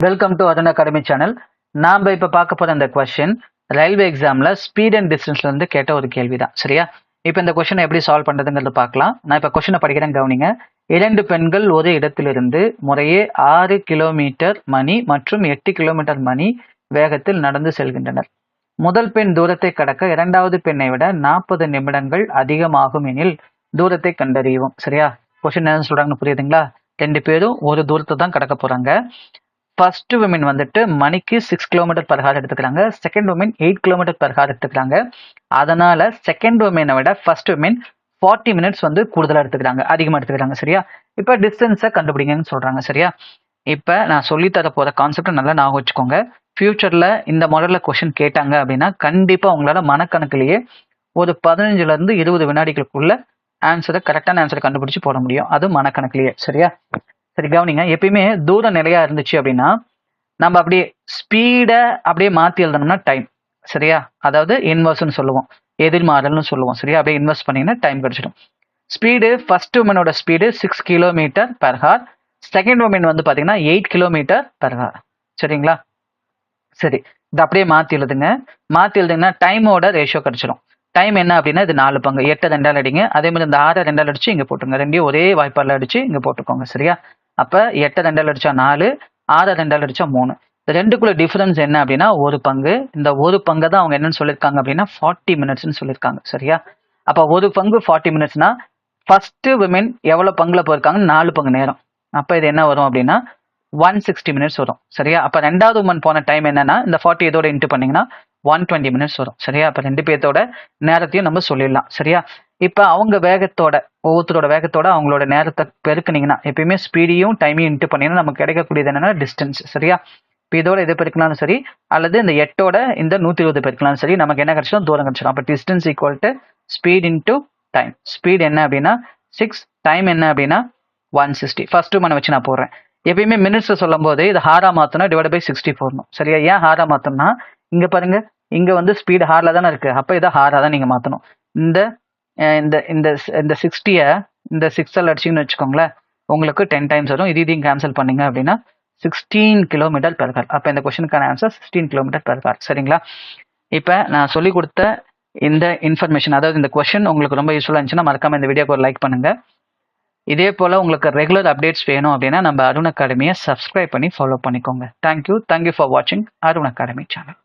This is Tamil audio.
Welcome to Arun academy channel. நாம் இப்போ பார்க்க போகிற அந்த கொஸ்டின் ரயில்வே எக்ஸாமில் ஸ்பீட் அண்ட் டிஸ்டன்ஸ்லேருந்து கேட்ட ஒரு கேள்வி தான். சரியா? இப்போ இந்த கொஸ்டினை எப்படி சால்வ் பண்ணுறதுங்கிறது பார்க்கலாம். நான் இப்போ கொஸ்டினை படிக்கிறேன், கவனிங்க. 2 பெண்கள் ஒரு இடத்திலிருந்து முறையே 6 கிலோமீட்டர் மணி மற்றும் 8 கிலோமீட்டர் மணி வேகத்தில் நடந்து செல்கின்றனர். முதல் பெண் தூரத்தை கடக்க இரண்டாவது பெண்ணை விட 40 நிமிடங்கள் அதிகமாகும் எனில் தூரத்தை கண்டறியவும். சரியா? கொஸ்டின் என்ன சொல்கிறாங்கன்னு புரியுதுங்களா? 2 பேரும் ஒரு தூரத்தை தான் கடக்க போகிறாங்க. ஃபர்ஸ்ட் விமன் வந்துட்டு மணிக்கு 6 கிலோமீட்டர் பர் ஹவர் எடுத்துக்கிறாங்க. Second women 8 kilometre per hour எடுத்துக்கிறாங்க. அதனால செகண்ட் விமனை விட ஃபர்ஸ்ட் விமன் 40 மினிட்ஸ் வந்து கூடுதலாக எடுத்துக்கிறாங்க, அதிகமாக எடுத்துக்கிறாங்க. சரியா? இப்போ டிஸ்டன்ஸை கண்டுபிடிங்கன்னு சொல்றாங்க. சரியா? இப்போ நான் சொல்லித்தர போகிற கான்செப்டை நல்லா ஞாபகம் வச்சுக்கோங்க. ஃபியூச்சரில் இந்த மாடலில் கொஸ்டின் கேட்டாங்க அப்படின்னா கண்டிப்பாக உங்களால் மனக்கணக்கிலேயே ஒரு 15லேருந்து 20 வினாடிகளுக்குள்ள கரெக்டான ஆன்சரை கண்டுபிடிச்சு போட முடியும். அது மனக்கணக்கிலேயே. சரியா? சரி, கவனிங்க. எப்பயுமே தூர நிலையா இருந்துச்சு அப்படின்னா நம்ம அப்படியே ஸ்பீடை அப்படியே மாற்றி எழுதணும்னா டைம். சரியா? அதாவது இன்வெர்ஸ்ன்னு சொல்லுவோம், எதிர்மாறல்னு சொல்லுவோம். சரியா? அப்படியே இன்வெஸ்ட் பண்ணீங்கன்னா டைம் கிடைச்சிடும். ஸ்பீடு ஃபர்ஸ்ட் உமனோட speed 6 kilometre per hour, second woman வந்து பார்த்தீங்கன்னா 8 கிலோமீட்டர் பர் ஹவர். சரிங்களா? சரி, இது அப்படியே மாற்றி எழுதுங்க. மாற்றி எழுதுங்கன்னா டைமோட ரேஷியோ கிடைச்சிடும். டைம் என்ன அப்படின்னா இது 4 பங்கு. 8 2 அடிங்க. அதே மாதிரி இந்த 6 2 அடிச்சு இங்கே போட்டுங்க. ரெண்டையும் ஒரே வாய்ப்பால் அடிச்சு இங்கே போட்டுக்கோங்க. சரியா? அப்போ 8 2 அடிச்சா 4, 6 2 அடிச்சா 3. இந்த ரெண்டுக்குள்ள டிஃபரன்ஸ் என்ன அப்படின்னா ஒரு பங்கு. இந்த ஒரு பங்கை தான் அவங்க என்னன்னு சொல்லியிருக்காங்க அப்படின்னா 40 மினிட்ஸ்ன்னு சொல்லியிருக்காங்க. சரியா? அப்போ ஒரு பங்கு 40 மினிட்ஸ்னா ஃபர்ஸ்ட் விமென் எவ்வளோ பங்குல போயிருக்காங்க? 4 பங்கு நேரம். அப்போ இது என்ன வரும் அப்படின்னா 160 மினிட்ஸ் வரும். சரியா? அப்போ ரெண்டாவது உமன் போன டைம் என்னன்னா இந்த 40 இதோட இன்ட்டு பண்ணீங்கன்னா 120 மினிட்ஸ் வரும். சரியா? அப்போ 2 பேர்த்தோட நேரத்தையும் நம்ம சொல்லிடலாம். சரியா? இப்போ அவங்க வேகத்தோட, ஒவ்வொருத்தரோட வேகத்தோட அவங்களோட நேரத்தை பெருக்குனீங்கன்னா, எப்பயுமே ஸ்பீடையும் டைமையும் இன்ட்டு பண்ணீங்கன்னா நமக்கு கிடைக்கக்கூடியது என்னன்னா டிஸ்டன்ஸ். சரியா? இப்போ இதோட இதை பெருக்கலாம்னு சரி, அல்லது இந்த 8ஓட இந்த 120 பெருக்கலாம்னு சரி, நமக்கு என்ன கிடைச்சிடும்? தூரம் கிடைச்சிடும். அப்போ distance equal to speed into time. Speed என்ன அப்படின்னா 6, டைம் என்ன அப்படின்னா 160. ஃபர்ஸ்ட் மனை வச்சு நான் போடுறேன். எப்பயுமே மினிட்ஸ் சொல்லும் போது இது ஹாரா மாத்தணும், டிவைட் பை 60 போடணும். சரியா? ஏன் ஹாரா மாத்தணும்னா இங்க பாருங்க, இங்க வந்து ஸ்பீடு ஹார்ல தானே இருக்கு. அப்போ இதை ஹாரா தான் நீங்க மாத்தணும். இந்த இந்த இந்த இந்த 60யை இந்த 6ஆல் அடிச்சிங்கன்னு வச்சுக்கோங்களேன், உங்களுக்கு 10 டைம்ஸ் வரும். இதையும் கேன்சல் பண்ணீங்க அப்படின்னா 16 கிலோமீட்டர் பெர் ஹவர். அப்போ இந்த கொஸ்டினுக்கான ஆன்சர் 16 கிலோமீட்டர் பெர் ஹவர். சரிங்களா? இப்போ நான் சொல்லி கொடுத்த இந்த இன்ஃபர்மேஷன், அதாவது இந்த கொஸ்டின் உங்களுக்கு ரொம்ப யூஸ்ஃபுல்லாக இருந்துச்சுன்னா மறக்காம இந்த வீடியோக்கு ஒரு லைக் பண்ணுங்க. இதே போல் உங்களுக்கு ரெகுலர் அப்டேட்ஸ் வேணும் அப்படின்னா நம்ம அருண் அகாடமியை சப்ஸ்கிரைப் பண்ணி ஃபாலோ பண்ணிக்கோங்க. தேங்க்யூ ஃபார் வாட்சிங் அருண் அகாடமி சேனல்.